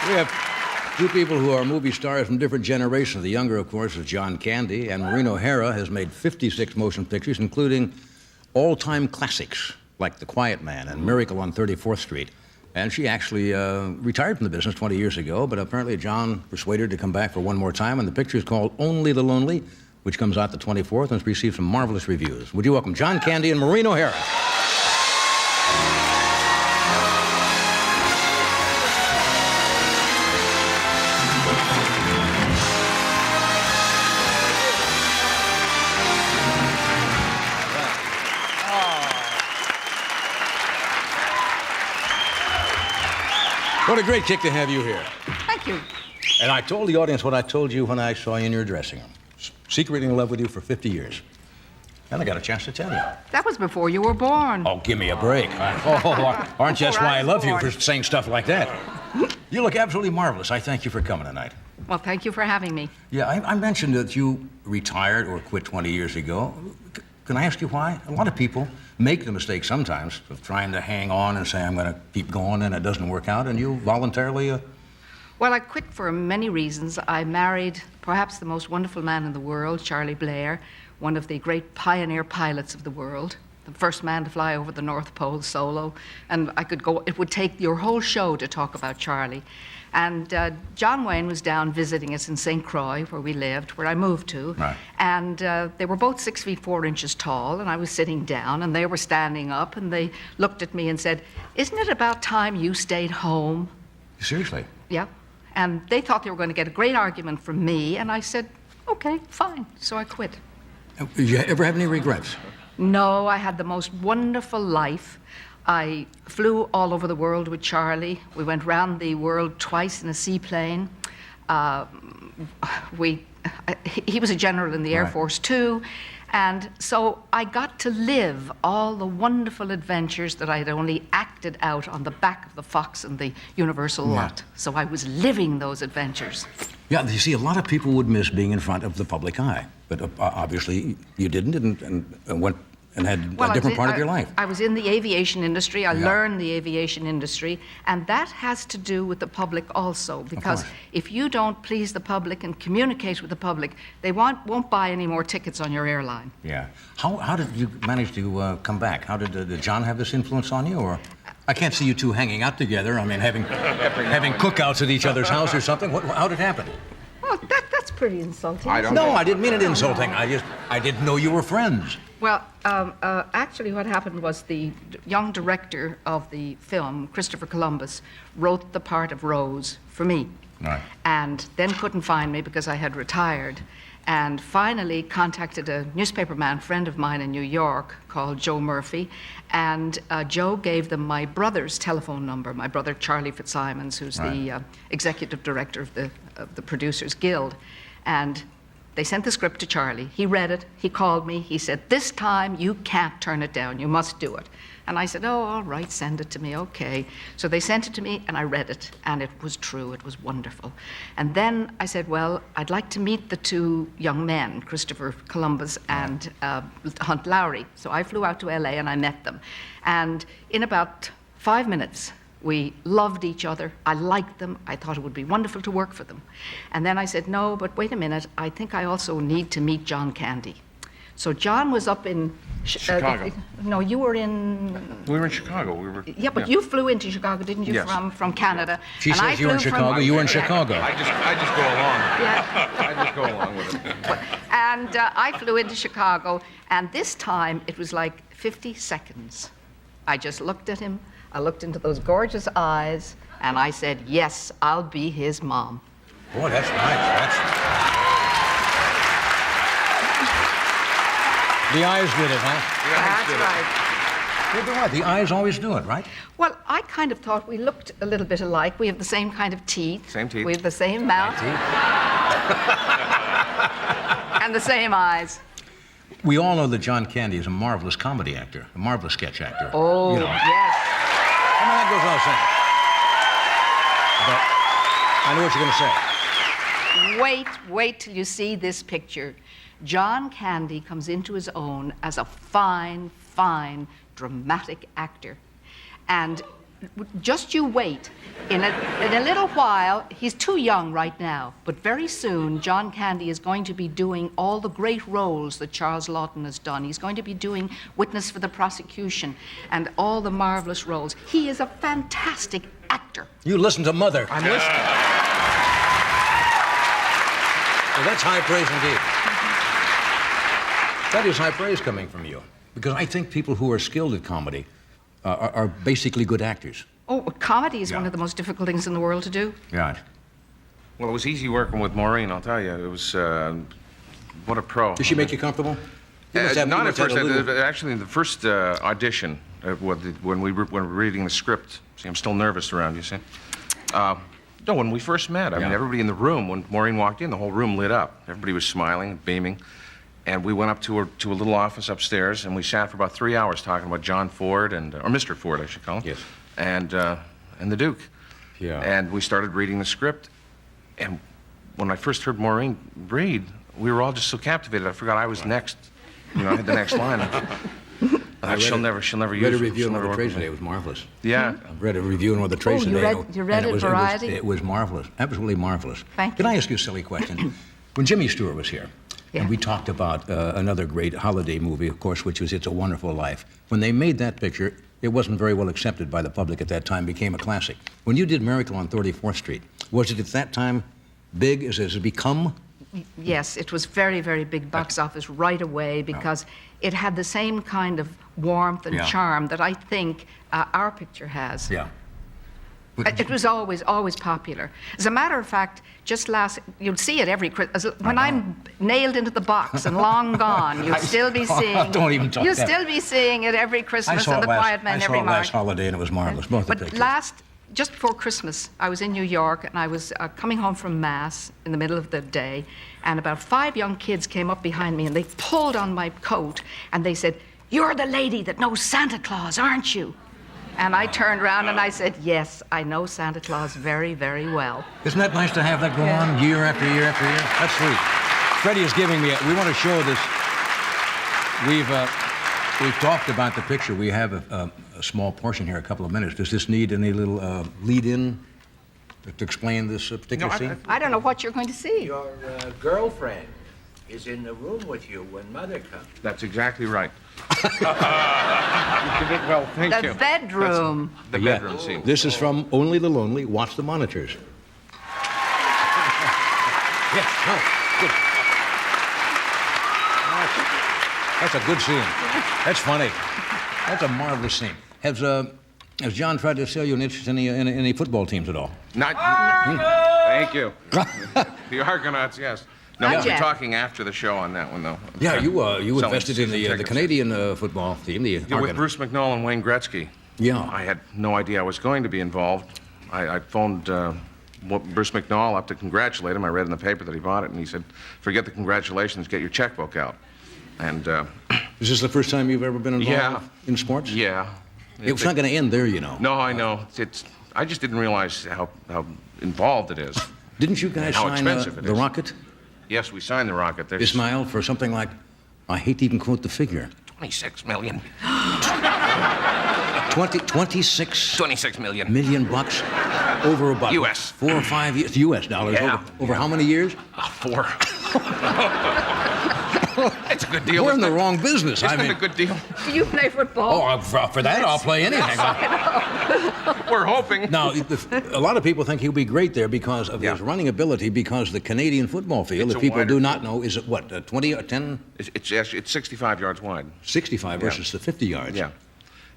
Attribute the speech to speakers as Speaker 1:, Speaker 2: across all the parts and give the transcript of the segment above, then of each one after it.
Speaker 1: We have two people who are movie stars from different generations. The younger, of course, is John Candy, and Maureen O'Hara has made 56 motion pictures, including all-time classics like The Quiet Man and Miracle on 34th Street. And she actually retired from the business 20 years ago, but apparently John persuaded her to come back for one more time, and the picture is called Only the Lonely, which comes out the 24th and has received some marvelous reviews. Would you welcome John Candy and Maureen O'Hara? What a great kick to have you here.
Speaker 2: Thank you.
Speaker 1: And I told the audience what I told you when I saw you in your dressing room. Secretly in love with you for 50 years. And I got a chance to tell you.
Speaker 2: That was before you were born.
Speaker 1: Oh, give me a break. Aren't you? That's why I love you, for saying stuff like that. You look absolutely marvelous. I thank you for coming tonight.
Speaker 2: Well, thank you for having me.
Speaker 1: Yeah, I mentioned that you retired or quit 20 years ago. Can I ask you why? A lot of people make the mistake sometimes of trying to hang on and say, I'm going to keep going, and it doesn't work out, and you voluntarily...
Speaker 2: Well, I quit for many reasons. I married perhaps the most wonderful man in the world, Charlie Blair, one of the great pioneer pilots of the world, the first man to fly over the North Pole solo. And I could go, it would take your whole show to talk about Charlie. And John Wayne was down visiting us in St. Croix, where we lived, where I moved to.
Speaker 1: Right.
Speaker 2: And they were both 6 feet 4 inches tall, and I was sitting down, and they were standing up, and they looked at me and said, "Isn't it about time you stayed home?"
Speaker 1: Seriously?
Speaker 2: Yeah. And they thought they were going to get a great argument from me, and I said, okay, fine. So I quit.
Speaker 1: Did you ever have any regrets?
Speaker 2: No, I had the most wonderful life. I flew all over the world with Charlie. We went round the world twice in a seaplane. He was a general in the Air Force too. And so I got to live all the wonderful adventures that I had only acted out on the back of the Fox and the Universal lot. So I was living those adventures.
Speaker 1: Yeah, you see, a lot of people would miss being in front of the public eye. But obviously you didn't and went and had a different part of your life.
Speaker 2: I was in the aviation industry. I learned the aviation industry. And that has to do with the public also. Because if you don't please the public and communicate with the public, they won't buy any more tickets on your airline.
Speaker 1: Yeah. How did you manage to come back? How did John have this influence on you? Or I can't see you two hanging out together. I mean, having cookouts at each other's house or something. How did it happen?
Speaker 2: Well, that's pretty insulting.
Speaker 1: No, I didn't mean it insulting. I didn't know you were friends.
Speaker 2: Well, actually what happened was the young director of the film, Christopher Columbus, wrote the part of Rose for me.
Speaker 1: Right.
Speaker 2: And then couldn't find me because I had retired. And finally contacted a newspaperman friend of mine in New York called Joe Murphy. And Joe gave them my brother's telephone number, my brother Charlie Fitzsimons, who's the executive director of the Producers Guild. And they sent the script to Charlie. He read it. He called me. He said, "This time you can't turn it down. You must do it." And I said, "Oh, all right, send it to me, okay." So they sent it to me, and I read it, and it was true. It was wonderful. And then I said, well, I'd like to meet the two young men, Christopher Columbus and Hunt Lowry. So I flew out to LA, and I met them. And in about 5 minutes, we loved each other. I liked them. I thought it would be wonderful to work for them. And then I said, no, but wait a minute. I think I also need to meet John Candy. So John was up in...
Speaker 3: Chicago.
Speaker 2: No, you were in...
Speaker 3: We were in Chicago.
Speaker 2: Yeah, but you flew into Chicago, didn't you,
Speaker 3: Yes.
Speaker 2: from Canada?
Speaker 1: She says you were in Chicago. You were in Chicago.
Speaker 3: I just go along.
Speaker 2: Yeah.
Speaker 3: I just go along with it.
Speaker 2: And I flew into Chicago, and this time it was like 50 seconds. I just looked at him. I looked into those gorgeous eyes, and I said, yes, I'll be his mom.
Speaker 1: Boy, that's nice. The eyes did it, huh?
Speaker 2: That's right.
Speaker 1: Well, they're right. The eyes always do it, right?
Speaker 2: Well, I kind of thought we looked a little bit alike. We have the same kind of teeth.
Speaker 3: Same teeth.
Speaker 2: We have the same mouth. And the same eyes.
Speaker 1: We all know that John Candy is a marvelous comedy actor, a marvelous sketch actor.
Speaker 2: Oh, yes.
Speaker 1: I mean, that goes without saying. But I know what you're going to say.
Speaker 2: Wait till you see this picture. John Candy comes into his own as a fine, dramatic actor. And Just you wait. In a little while, he's too young right now, but very soon, John Candy is going to be doing all the great roles that Charles Laughton has done. He's going to be doing Witness for the Prosecution and all the marvelous roles. He is a fantastic actor.
Speaker 1: You listen to Mother.
Speaker 3: I'm listening.
Speaker 1: Well, that's high praise indeed. That is high praise coming from you. Because I think people who are skilled at comedy are basically good actors.
Speaker 2: Oh, comedy is one of the most difficult things in the world to do.
Speaker 1: Yeah.
Speaker 3: Well, it was easy working with Maureen, I'll tell you. It was, what a pro.
Speaker 1: Did she make you comfortable? You must have- you
Speaker 3: Not at
Speaker 1: must have
Speaker 3: first.
Speaker 1: a little-
Speaker 3: Actually, in the first audition, when we were reading the script, see, I'm still nervous around you, see? No, when we first met, I mean, everybody in the room, when Maureen walked in, the whole room lit up. Everybody was smiling, beaming. And we went up to a little office upstairs, and we sat for about 3 hours talking about John Ford, or Mr. Ford, I should call him.
Speaker 1: Yes.
Speaker 3: And the Duke.
Speaker 1: Yeah.
Speaker 3: And we started reading the script. And when I first heard Maureen read, we were all just so captivated. I forgot I was next. You know, I had the next line. She'll never use
Speaker 1: read a
Speaker 3: it.
Speaker 1: review
Speaker 3: She'll
Speaker 1: in
Speaker 3: never
Speaker 1: the
Speaker 3: work
Speaker 1: trade
Speaker 3: with me.
Speaker 1: today. It was marvelous.
Speaker 3: Yeah.
Speaker 1: I read a review in the trade
Speaker 2: you
Speaker 1: today.
Speaker 2: read- you read
Speaker 1: and
Speaker 2: it, Variety?
Speaker 1: It was marvelous. Absolutely marvelous.
Speaker 2: Thank
Speaker 1: Can
Speaker 2: you.
Speaker 1: I ask you a silly question? When Jimmy Stewart was here,
Speaker 2: Yeah.
Speaker 1: and we talked about another great holiday movie, of course, which was It's a Wonderful Life. When they made that picture, it wasn't very well accepted by the public at that time, became a classic. When you did Miracle on 34th Street, was it at that time big as it has become?
Speaker 2: Yes, it was very, very big box office right away because it had the same kind of warmth and
Speaker 1: Yeah.
Speaker 2: charm that I think our picture has.
Speaker 1: Yeah.
Speaker 2: It was always popular. As a matter of fact, you'll see it every Christmas. When I'm nailed into the box and long gone, you'll still be seeing.
Speaker 1: Don't even talk
Speaker 2: You'll
Speaker 1: that.
Speaker 2: still be seeing it every
Speaker 1: I
Speaker 2: Christmas
Speaker 1: saw
Speaker 2: and
Speaker 1: it
Speaker 2: The Quiet Man
Speaker 1: I saw
Speaker 2: every
Speaker 1: it last
Speaker 2: March.
Speaker 1: holiday, and it was marvelous. Both the
Speaker 2: But
Speaker 1: pictures.
Speaker 2: just before Christmas, I was in New York and I was coming home from Mass in the middle of the day, and about 5 young kids came up behind me and they pulled on my coat and they said, "You're the lady that knows Santa Claus, aren't you?" And I turned around and I said, "Yes, I know Santa Claus very, very well."
Speaker 1: Isn't that nice to have that go on year after year after year? That's sweet. Freddie is giving me. We want to show this. We've talked about the picture. We have a small portion here, a couple of minutes. Does this need any little lead-in to explain this particular scene?
Speaker 2: I don't know what you're going to see.
Speaker 4: Your girlfriend is in the room with you when Mother comes.
Speaker 3: That's exactly right. You did well, thank you.
Speaker 2: The bedroom.
Speaker 3: The
Speaker 1: Yeah.
Speaker 3: bedroom scene.
Speaker 1: This is from Only the Lonely. Watch the monitors. Yes, no, good. That's a good scene. That's funny. That's a marvelous scene. Has John tried to sell you an interest in any football teams at all?
Speaker 3: Not. Thank you. The Argonauts, yes. No,
Speaker 2: Not
Speaker 3: we'll be
Speaker 2: yet.
Speaker 3: talking after the show on that one, though.
Speaker 1: Yeah, you
Speaker 3: Selling
Speaker 1: invested in
Speaker 3: season
Speaker 1: the
Speaker 3: tickets.
Speaker 1: Canadian football team, the
Speaker 3: Yeah, with
Speaker 1: Argonauts.
Speaker 3: Bruce McNall and Wayne Gretzky.
Speaker 1: Yeah.
Speaker 3: I had no idea I was going to be involved. I phoned Bruce McNall up to congratulate him. I read in the paper that he bought it, and he said, "Forget the congratulations, get your checkbook out." And
Speaker 1: Is this the first time you've ever been involved
Speaker 3: Yeah.
Speaker 1: in sports?
Speaker 3: yeah,
Speaker 1: It's not going to end there, you know.
Speaker 3: No, I know. I just didn't realize how involved it is.
Speaker 1: Didn't you guys
Speaker 3: How
Speaker 1: sign
Speaker 3: expensive it
Speaker 1: the
Speaker 3: is.
Speaker 1: Rocket,
Speaker 3: Yes, we signed the Rocket. There's
Speaker 1: Ismail, for something like, I hate to even quote the figure,
Speaker 3: 26 million.
Speaker 1: 26
Speaker 3: million.
Speaker 1: million bucks over about
Speaker 3: US.
Speaker 1: 4 or 5 years, US dollars,
Speaker 3: Yeah.
Speaker 1: over how many years?
Speaker 3: 4. It's a good deal.
Speaker 1: We're in
Speaker 3: isn't
Speaker 1: the
Speaker 3: it?
Speaker 1: wrong business.
Speaker 3: Isn't it a good deal?
Speaker 2: Do you play football?
Speaker 1: Oh, for that, I'll play anything.
Speaker 3: We're hoping.
Speaker 1: Now, a lot of people think he'll be great there because of
Speaker 3: Yeah.
Speaker 1: his running ability, because the Canadian football field,
Speaker 3: It's
Speaker 1: if
Speaker 3: a
Speaker 1: people
Speaker 3: wider
Speaker 1: do not
Speaker 3: field.
Speaker 1: know, is it what, 20 or 10,
Speaker 3: It's 65 yards wide.
Speaker 1: 65 versus the 50 yards?
Speaker 3: Yeah.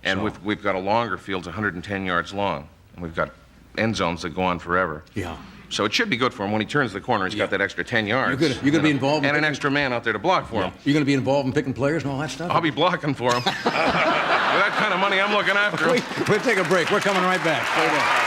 Speaker 3: And
Speaker 1: So-
Speaker 3: we've got a longer field, it's 110 yards long. And we've got end zones that go on forever.
Speaker 1: Yeah.
Speaker 3: So it should be good for him. When he turns the corner, he's got that extra 10 yards.
Speaker 1: You're gonna be involved in
Speaker 3: And an
Speaker 1: picking-
Speaker 3: extra man out there to block for him.
Speaker 1: You're going to be involved in picking players and all that stuff?
Speaker 3: I'll be blocking for him. With that kind of money, I'm looking after him.
Speaker 1: We'll take a break. We're coming right back. Stay there.